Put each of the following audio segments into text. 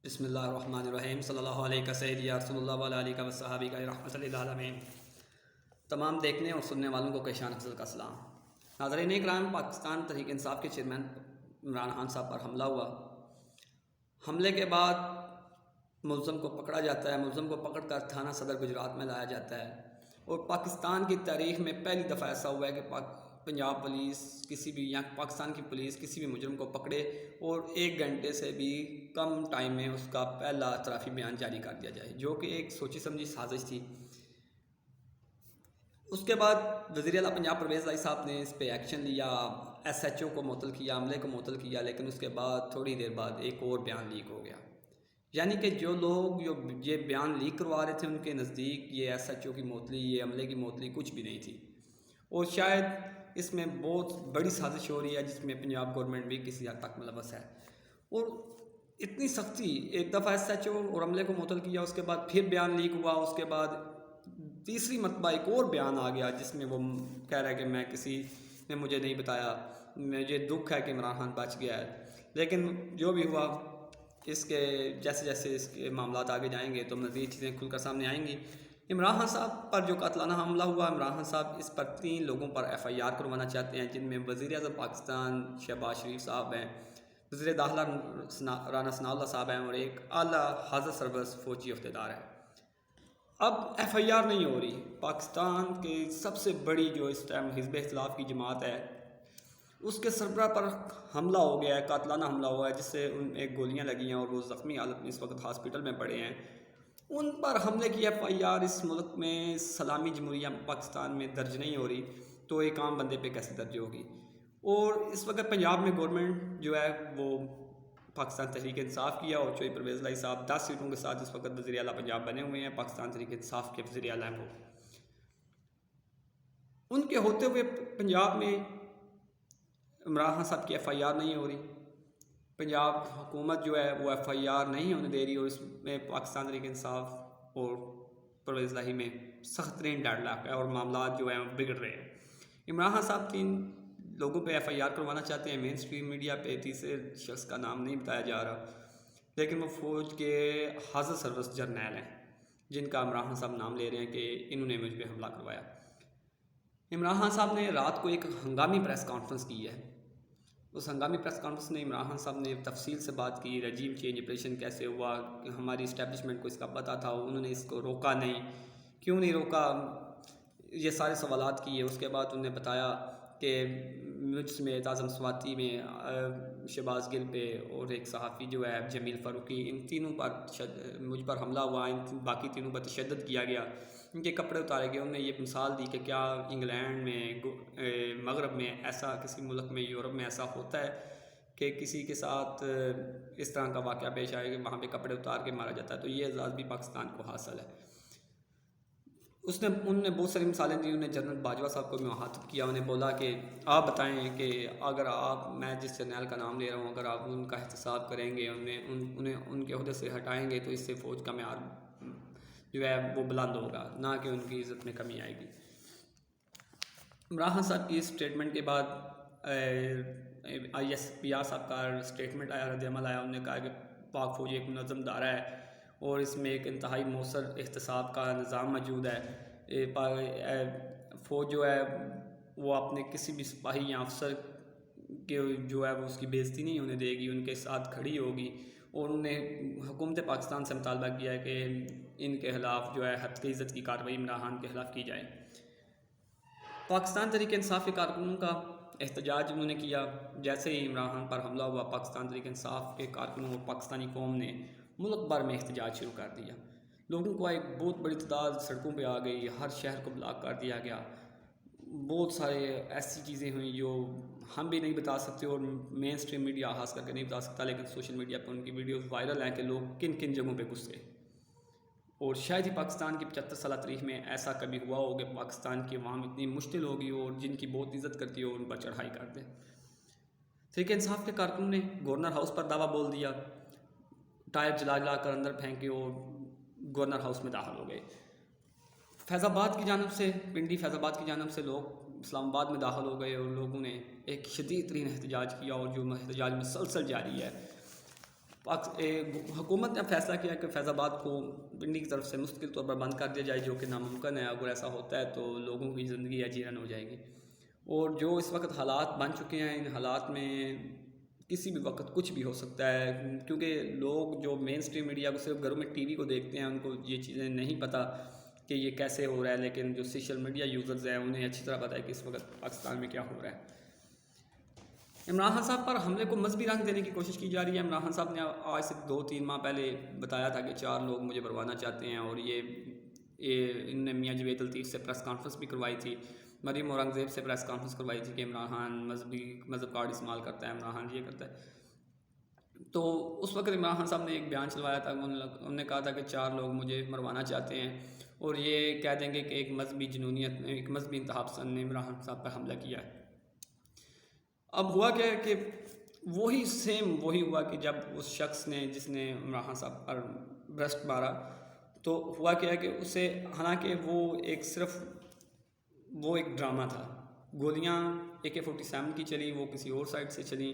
بسم اللہ الرحمن الرحیم صلی اللہ علیہ سیدی یا رسول اللہ علیہ وصحابہ کا رحمۃ للعالمین۔ تمام دیکھنے اور سننے والوں کو کیشان افضل کا سلام۔ ناظرین اکرام، پاکستان تحریک انصاف کے چیئرمین عمران خان صاحب پر حملہ ہوا۔ حملے کے بعد ملزم کو پکڑا جاتا ہے، ملزم کو پکڑ کر تھانہ صدر گجرات میں لایا جاتا ہے، اور پاکستان کی تاریخ میں پہلی دفعہ ایسا ہوا ہے کہ پنجاب پولیس کسی بھی یا پاکستان کی پولیس کسی بھی مجرم کو پکڑے اور 1 گھنٹے سے بھی کم ٹائم میں اس کا پہلا اعترافی بیان جاری کر دیا جائے، جو کہ ایک سوچی سمجھی سازش تھی۔ اس کے بعد وزیر اعلیٰ پنجاب پرویز لائی صاحب نے اس پہ ایکشن لیا، ایس ایچ او کو معطل کیا، عملے کو معطل کیا، لیکن اس کے بعد تھوڑی دیر بعد ایک اور بیان لیک ہو گیا۔ یعنی کہ جو لوگ یہ بیان لیک کروا رہے تھے ان کے نزدیک یہ ایس ایچ او کی معطلی، یہ عملے کی معطلی کچھ بھی نہیں تھی، اور شاید اس میں بہت بڑی سازش ہو رہی ہے جس میں پنجاب گورنمنٹ بھی کسی حد تک ملوث ہے۔ اور اتنی سختی، ایک دفعہ ایس ایچ او اور عملے کو معطل کیا، اس کے بعد پھر بیان لیک ہوا، اس کے بعد تیسری مرتبہ ایک اور بیان آ گیا جس میں وہ کہہ رہا ہے کہ میں کسی نے مجھے نہیں بتایا، مجھے دکھ ہے کہ عمران خان بچ گیا ہے۔ لیکن جو بھی ہوا، اس کے جیسے جیسے اس کے معاملات آگے جائیں گے تو مزید چیزیں کھل کر سامنے آئیں گی۔ عمران خان صاحب پر جو قاتلانہ حملہ ہوا، عمران خان صاحب اس پر 3 لوگوں پر ایف آئی آر کروانا چاہتے ہیں، جن میں وزیر اعظم پاکستان شہباز شریف صاحب ہیں، وزیر داخلہ رانا ثناء اللہ صاحب ہیں، اور ایک اعلیٰ حاضر سربراہ فوجی عہدیدار ہے۔ اب ایف آئی آر نہیں ہو رہی۔ پاکستان کے سب سے بڑی جو اس ٹائم حزب اختلاف کی جماعت ہے، اس کے سربراہ پر حملہ ہو گیا ہے، قاتلانہ حملہ ہوا ہے، جس سے ان ایک گولیاں لگی ہیں اور وہ زخمی حالت میں اس وقت ہاسپٹل میں پڑے ہیں۔ ان پر حملے کی ایف آئی آر اس ملک میں اسلامی جمہوریہ پاکستان میں درج نہیں ہو رہی، تو ایک عام بندے پہ کیسے درج ہوگی؟ اور اس وقت پنجاب میں گورنمنٹ جو ہے وہ پاکستان تحریک انصاف کیا، اور چوہدری پرویز لائی صاحب 10 سیٹوں کے ساتھ اس وقت وزیر اعلیٰ پنجاب بنے ہوئے ہیں، پاکستان تحریک انصاف کے وزیر اعلیٰ ہیں وہ۔ ان کے ہوتے ہوئے پنجاب میں عمران خان صاحب کی ایف آئی آر نہیں ہو رہی، پنجاب حکومت جو ہے وہ ایف آئی آر نہیں ہونے دے رہی، اور اس میں پاکستان تحریک انصاف اور پرویز لائی میں سخت ترین ڈیڈ لاک ہے، اور معاملات جو ہیں وہ بگڑ رہے ہیں۔ عمران خان صاحب 3 لوگوں پہ ایف آئی آر کروانا چاہتے ہیں، مین اسٹریم میڈیا پہ تیسرے شخص کا نام نہیں بتایا جا رہا، لیکن وہ فوج کے حاضر سربراہ جرنیل ہیں جن کا عمران خان صاحب نام لے رہے ہیں کہ انہوں نے مجھ پہ حملہ کروایا۔ عمران خان صاحب نے رات کو ایک ہنگامی پریس کانفرنس کی ہے۔ اس ہنگامی پریس کانفرنس میں عمران خان صاحب نے تفصیل سے بات کی، رجیم چینج آپریشن کیسے ہوا، کہ ہماری اسٹیبلشمنٹ کو اس کا پتہ تھا، انہوں نے اس کو روکا نہیں، کیوں نہیں روکا، یہ سارے سوالات کیے۔ اس کے بعد انہوں نے بتایا کہ مجھ سمیت اعظم سواتی میں شہباز گل پہ اور ایک صحافی جو ہے جمیل فاروقی، ان تینوں پر مجھ پر حملہ ہوا، ان باقی تینوں پر تشدد کیا گیا، ان کے کپڑے اتارے گئے۔ انہوں نے یہ مثال دی کہ کیا انگلینڈ میں، مغرب میں ایسا، کسی ملک میں، یورپ میں ایسا ہوتا ہے کہ کسی کے ساتھ اس طرح کا واقعہ پیش آئے کہ وہاں پہ کپڑے اتار کے مارا جاتا ہے، تو یہ اعزاز بھی پاکستان کو حاصل ہے۔ انہوں نے بہت ساری مثالیں دی، انہوں نے جنرل باجوہ صاحب کو بھی مخاطب کیا، انہیں بولا کہ آپ بتائیں کہ اگر آپ، میں جس جرنیل کا نام لے رہا ہوں، اگر آپ ان کا احتساب کریں گے، انہیں ان کے عہدے سے ہٹائیں گے، تو اس سے فوج کا معیار جو ہے وہ بلند ہوگا، نہ کہ ان کی عزت میں کمی آئے گی۔ عمران خان صاحب کی اس اسٹیٹمنٹ کے بعد آئی ایس پی آر صاحب کا اسٹیٹمنٹ آیا، رد عمل آیا۔ انہوں نے کہا کہ پاک فوج ایک منظم دائرہ ہے اور اس میں ایک انتہائی مؤثر احتساب کا نظام موجود ہے۔ فوج جو ہے وہ اپنے کسی بھی سپاہی یا افسر کے جو ہے وہ اس کی بےعزتی نہیں ہونے دے گی، ان کے ساتھ کھڑی ہوگی، اور انہوں نے حکومت پاکستان سے مطالبہ کیا ہے کہ ان کے خلاف جو ہے حد عزت کی کارروائی عمران خان کے خلاف کی جائے۔ پاکستان تحریک انصاف کے کارکنوں کا احتجاج انہوں نے کیا۔ جیسے ہی عمران خان پر حملہ ہوا، پاکستان تحریک انصاف کے کارکنوں اور پاکستانی قوم نے ملک بھر میں احتجاج شروع کر دیا۔ لوگوں کو ایک بہت بڑی تعداد سڑکوں پہ آ گئی، ہر شہر کو بلاک کر دیا گیا۔ بہت سارے ایسی چیزیں ہوئیں جو ہم بھی نہیں بتا سکتے اور مین اسٹریم میڈیا خاص کر کے نہیں بتا سکتا، لیکن سوشل میڈیا پہ ان کی ویڈیوز وائرل ہیں کہ لوگ کن کن جگہوں پہ گھس گئے۔ اور شاید ہی پاکستان کی 75 سالہ تاریخ میں ایسا کبھی ہوا ہو کہ پاکستان کی عوام اتنی مشتعل ہوگی اور جن کی بہت عزت کرتی ہو ان پر چڑھائی کر دے۔ تحریک انصاف کے کارکنوں نے گورنر ہاؤس پر دعویٰ بول دیا، ٹائر جلا کر اندر پھینکے اور گورنر ہاؤس میں داخل ہو گئے۔ فیض آباد کی جانب سے، پنڈی فیض آباد کی جانب سے لوگ اسلام آباد میں داخل ہو گئے، اور لوگوں نے ایک شدید ترین احتجاج کیا، اور جو احتجاج مسلسل جاری ہے۔ حکومت نے فیصلہ کیا کہ فیض آباد کو پنڈی کی طرف سے مستقل طور پر بند کر دیا جائے، جو کہ ناممکن ہے۔ اگر ایسا ہوتا ہے تو لوگوں کی زندگی اجیرن ہو جائے گی، اور جو اس وقت حالات بن چکے ہیں، ان حالات میں کسی بھی وقت کچھ بھی ہو سکتا ہے، کیونکہ لوگ جو مین سٹریم میڈیا کو صرف گھروں میں ٹی وی کو دیکھتے ہیں، ان کو یہ چیزیں نہیں پتہ کہ یہ کیسے ہو رہا ہے، لیکن جو سوشل میڈیا یوزرز ہیں انہیں اچھی طرح پتہ ہے کہ اس وقت پاکستان میں کیا ہو رہا ہے۔ عمران خان صاحب پر حملے کو مذہبی رنگ دینے کی کوشش کی جا رہی ہے۔ عمران خان صاحب نے آج سے 2-3 ماہ پہلے بتایا تھا کہ 4 لوگ مجھے مروانا چاہتے ہیں، اور یہ ان نے میاں جوید الطیف سے پریس کانفرنس بھی کروائی تھی، مریم اورنگزیب سے پریس کانفرنس کروائی تھی کہ عمران خان مذہب کارڈ استعمال کرتا ہے، عمران خان یہ کرتا ہے۔ تو اس وقت عمران خان صاحب نے ایک بیان چلوایا تھا، انہوں نے کہا تھا کہ 4 لوگ مجھے مروانا چاہتے ہیں، اور یہ کہہ دیں گے کہ ایک مذہبی جنونیت، ایک مذہبی انتہا پسند نے عمران خان صاحب پر حملہ کیا ہے۔ اب ہوا کیا ہے کہ وہی ہوا کہ جب اس شخص نے جس نے عمران خان صاحب پر برسٹ مارا، تو ہوا کیا ہے کہ اسے، حالانکہ وہ ایک ڈرامہ تھا، گولیاں AK-47 کی چلی، وہ کسی اور سائڈ سے چلی،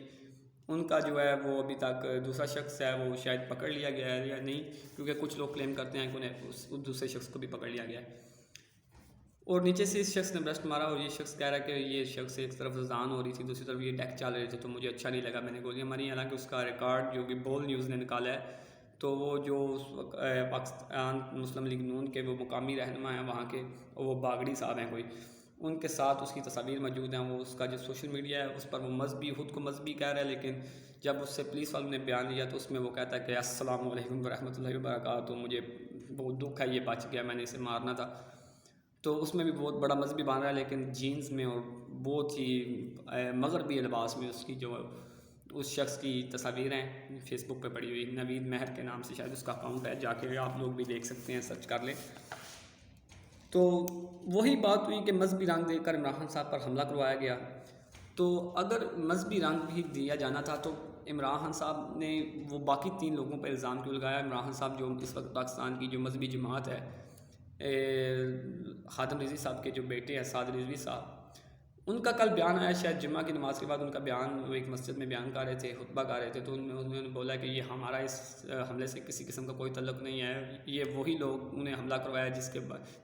ان کا جو ہے وہ ابھی تک دوسرا شخص ہے وہ شاید پکڑ لیا گیا ہے یا نہیں، کیونکہ کچھ لوگ کلیم کرتے ہیں کہ انہیں اس دوسرے شخص کو بھی پکڑ لیا گیا ہے، اور نیچے سے اس شخص نے برسٹ مارا، اور یہ شخص کہہ رہا ہے کہ یہ شخص ایک طرف اذان ہو رہی تھی، دوسری طرف یہ ڈیک چل رہے تھے، تو مجھے اچھا نہیں لگا، میں نے گولیاں ماری۔ حالانکہ اس کا ریکارڈ جو کہ بول نیوز نے نکالا ہے، تو وہ جو پاکستان مسلم لیگ نون کے وہ مقامی رہنما ہیں وہاں کے، وہ باگڑی صاحب ہیں کوئی، ان کے ساتھ اس کی تصاویر موجود ہیں، وہ اس کا جو سوشل میڈیا ہے اس پر وہ خود کو مذہبی کہہ رہا ہے، لیکن جب اس سے پولیس والوں نے بیان لیا تو اس میں وہ کہتا ہے کہ السلام علیکم ورحمۃ اللہ وبرکاتہ، مجھے بہت دکھ ہے، یہ بچ گیا، میں نے اسے مارنا تھا۔ تو اس میں بھی بہت بڑا مذہبی بان رہا ہے، لیکن جینز میں اور بہت ہی مغربی لباس میں اس کی جو اس شخص کی تصاویر ہیں فیس بک پہ پڑی ہوئی، نوید مہر کے نام سے شاید اس کا اکاؤنٹ ہے، جا کے آپ لوگ بھی دیکھ سکتے ہیں، سرچ کر لیں۔ تو وہی بات ہوئی کہ مذہبی رنگ دے کر عمران خان صاحب پر حملہ کروایا گیا۔ تو اگر مذہبی رنگ بھی دیا جانا تھا تو عمران خان صاحب نے وہ باقی 3 لوگوں پر الزام کیوں لگایا؟ عمران خان صاحب جو اس وقت پاکستان کی جو مذہبی جماعت ہے، خادم رضوی صاحب کے جو بیٹے ہیں سعد رضوی صاحب، ان کا کل بیان آیا، شاید جمعہ کی نماز کے بعد ان کا بیان، وہ ایک مسجد میں بیان کر رہے تھے، خطبہ کر رہے تھے، تو انہوں نے بولا کہ یہ ہمارا اس حملے سے کسی قسم کا کوئی تعلق نہیں ہے، یہ وہی لوگ انہیں حملہ کروایا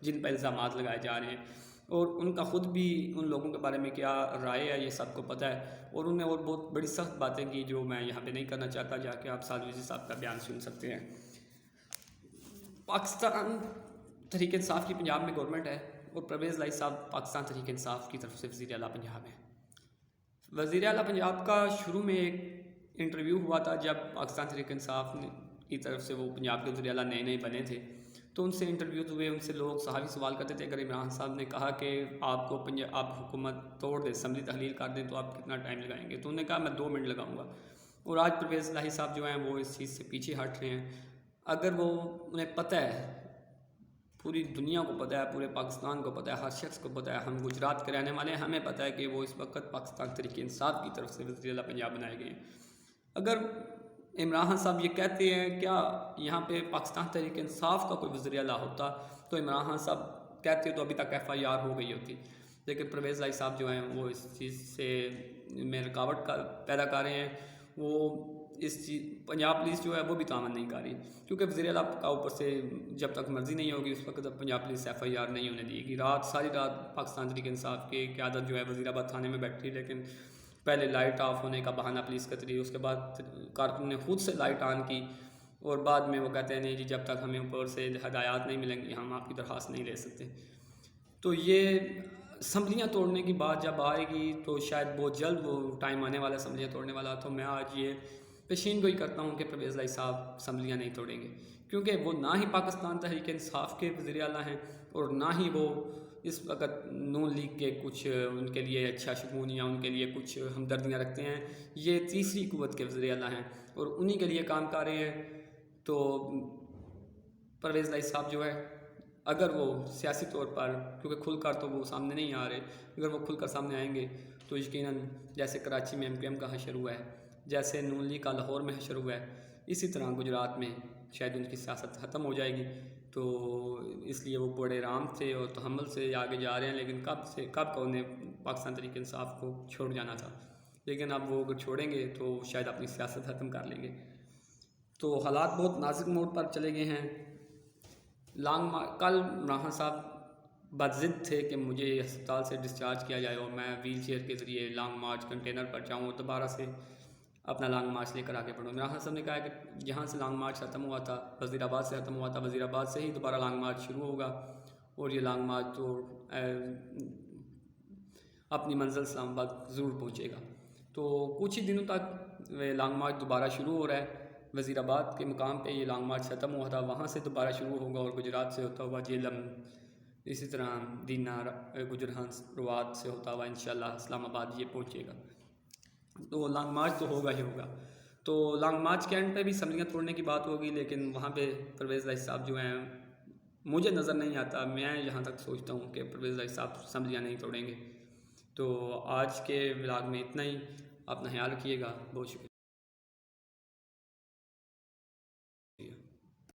جن پر الزامات لگائے جا رہے ہیں، اور ان کا خود بھی ان لوگوں کے بارے میں کیا رائے ہے یہ سب کو پتہ ہے، اور انہوں نے اور بہت بڑی سخت باتیں کی جو میں یہاں پہ نہیں کرنا چاہتا، جا کے آپ سعد رضوی صاحب کا بیان سن سکتے ہیں۔ پاکستان تحریک انصاف کی پنجاب میں گورنمنٹ ہے، اور پرویز لائی صاحب پاکستان تحریک انصاف کی طرف سے وزیر اعلیٰ پنجاب ہیں۔ وزیر اعلیٰ پنجاب کا شروع میں ایک انٹرویو ہوا تھا جب پاکستان تحریک انصاف کی طرف سے وہ پنجاب کے وزیر اعلیٰ نئے بنے تھے، تو ان سے انٹرویوز ہوئے، ان سے لوگ صحافی سوال کرتے تھے، اگر عمران صاحب نے کہا کہ آپ حکومت توڑ دیں، اسمبلی تحلیل کر دیں تو آپ کتنا ٹائم لگائیں گے؟ تو انہوں نے کہا میں 2 منٹ لگاؤں گا، اور آج پرویز لائی صاحب جو ہیں وہ اس چیز سے پیچھے ہٹ رہے ہیں۔ اگر انہیں پتہ ہے، پوری دنیا کو پتہ ہے، پورے پاکستان کو پتہ ہے، ہر شخص کو پتہ ہے، ہم گجرات کے رہنے والے ہیں، ہمیں پتہ ہے کہ وہ اس وقت پاکستان تحریک انصاف کی طرف سے وزیر اعلیٰ پنجاب بنائے گئے ہیں۔ اگر عمران خان صاحب یہ کہتے ہیں کیا یہاں پہ پاکستان تحریک انصاف کا کوئی وزیر اعلیٰ ہوتا تو عمران خان صاحب کہتے تو ابھی تک FIR ہو گئی ہوتی، لیکن پرویز لائی صاحب جو ہیں وہ اس چیز سے میں رکاوٹ پیدا کر رہے ہیں، وہ پنجاب پولیس جو ہے وہ بھی تعاون نہیں کر رہی، کیونکہ وزیر اعلیٰ کا اوپر سے جب تک مرضی نہیں ہوگی اس وقت پنجاب پولیس FIR نہیں ہونے دے گی۔ ساری رات پاکستان تحریک انصاف کی قیادت جو ہے وزیر آباد تھانے میں بیٹھی، لیکن پہلے لائٹ آف ہونے کا بہانہ پولیس کا طریقہ، اس کے بعد کارکن نے خود سے لائٹ آن کی، اور بعد میں وہ کہتے ہیں نہیں جی جب تک ہمیں اوپر سے ہدایات نہیں ملیں گی ہم آپ کی درخواست نہیں لے سکتے۔ تو یہ اسمبلیاں توڑنے کی بات جب آئے گی تو شاید بہت جلد وہ ٹائم آنے والا اسمبلیاں توڑنے والا، تو میں آج یہ پیشین گوئی کرتا ہوں کہ پرویز لائی صاحب اسمبلیاں نہیں توڑیں گے، کیونکہ وہ نہ ہی پاکستان تحریک انصاف کے وزیر اعلیٰ ہیں، اور نہ ہی وہ اس وقت نون لیگ کے کچھ ان کے لیے اچھا شگون یا ان کے لیے کچھ ہمدردیاں رکھتے ہیں، یہ تیسری قوت کے وزیر اعلیٰ ہیں اور انہی کے لیے کام کر رہے ہیں۔ تو پرویز لائی صاحب جو ہے اگر وہ سیاسی طور پر، کیونکہ کھل کر تو وہ سامنے نہیں آ رہے، اگر وہ کھل کر سامنے آئیں گے تو یقیناً جیسے کراچی میں MQM کا حشر ہوا ہے، جیسے نون لیگ کا لاہور میں حشر ہوا ہے، اسی طرح گجرات میں شاید ان کی سیاست ختم ہو جائے گی۔ تو اس لیے وہ بڑے رام تھے اور تحمل سے آگے جا رہے ہیں، لیکن کب انہیں پاکستان تحریک انصاف کو چھوڑ جانا تھا، لیکن اب وہ اگر چھوڑیں گے تو شاید اپنی سیاست ختم کر لیں گے۔ تو حالات بہت نازک موڑ پر چلے گئے ہیں۔ کل عمران صاحب بدضد تھے کہ مجھے ہسپتال سے ڈسچارج کیا جائے اور میں ویل چیئر کے ذریعے لانگ مارچ کنٹینر پر جاؤں اور دوبارہ سے اپنا لانگ مارچ لے کر آگے بڑھوں۔ عمران صاحب نے کہا کہ جہاں سے لانگ مارچ ختم ہوا تھا وزیر آباد سے ختم ہوا تھا، وزیر آباد سے ہی دوبارہ لانگ مارچ شروع ہوگا اور یہ لانگ مارچ تو اپنی منزل اسلام آباد ضرور پہنچے گا۔ تو کچھ ہی دنوں تک لانگ مارچ دوبارہ شروع ہو رہا ہے۔ وزیر آباد کے مقام پہ یہ لانگ مارچ ختم ہوا تھا، وہاں سے دوبارہ شروع ہوگا اور گجرات سے ہوتا ہوا جیلم، اسی طرح دینا، گجرہانس، روات سے ہوتا ہوا انشاءاللہ اسلام آباد یہ پہنچے گا۔ تو لانگ مارچ تو ہوگا ہی ہوگا۔ تو لانگ مارچ کے اینڈ پہ بھی اسمبلیاں توڑنے کی بات ہوگی، لیکن وہاں پہ پرویز الہی صاحب جو ہیں مجھے نظر نہیں آتا، میں یہاں تک سوچتا ہوں کہ پرویز الہی صاحب اسمبلیاں نہیں توڑیں گے۔ تو آج کے ولاگ میں اتنا ہی، اپنا خیال رکھیے گا، بہت شکریہ۔